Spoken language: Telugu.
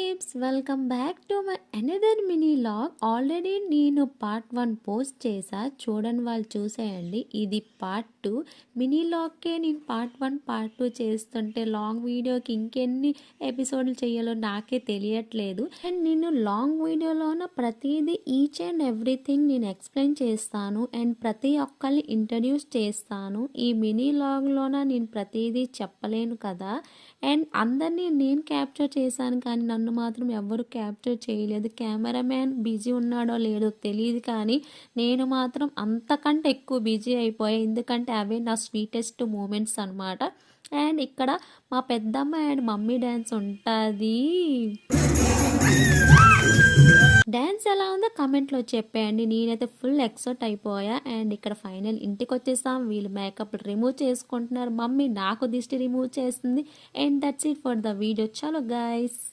peeps, welcome back to my another mini log. Already నేను పార్ట్ 1 పోస్ట్ చేసా, చూడని వాళ్ళు చూసేయండి. ఇది పార్ట్ 2 మినీ లాగ్కే. నేను పార్ట్ 1 పార్ట్ 2 చేస్తుంటే లాంగ్ వీడియోకి ఇంకెన్ని ఎపిసోడ్లు చేయాలో నాకే తెలియట్లేదు. అండ్ నేను లాంగ్ వీడియోలోన ప్రతిదీ ఈచ్ అండ్ ఎవ్రీథింగ్ నేను ఎక్స్ప్లెయిన్ చేస్తాను అండ్ ప్రతి ఒక్కరిని ఇంట్రడ్యూస్ చేస్తాను. ఈ మినీ లాగ్లోన నేను ప్రతిదీ చెప్పలేను కదా. అండ్ అందరినీ నేను క్యాప్చర్ చేశాను కానీ నన్ను మాత్రం ఎవరు క్యాప్చర్ చేయలేదు. కెమెరామ్యాన్ బిజీ ఉన్నాడో లేదో తెలియదు కానీ నేను మాత్రం అంతకంటే ఎక్కువ బిజీ అయిపోయాయి. ఎందుకంటే అవే నా స్వీటెస్ట్ మూమెంట్స్ అనమాట. అండ్ ఇక్కడ మా పెద్దమ్మ అండ్ మమ్మీ డ్యాన్స్ ఉంటుంది. డ్యాన్స్ ఎలా ఉందో కమెంట్లో చెప్పేయండి. నేనైతే ఫుల్ ఎక్సైట్ అయిపోయా. అండ్ ఇక్కడ ఫైనల్ ఇంటికి వచ్చేసాం. వీళ్ళు మేకప్ రిమూవ్ చేసుకుంటున్నారు. మమ్మీ నాకు దిష్టి రిమూవ్ చేస్తుంది. And that's it for the video. చలో గైస్.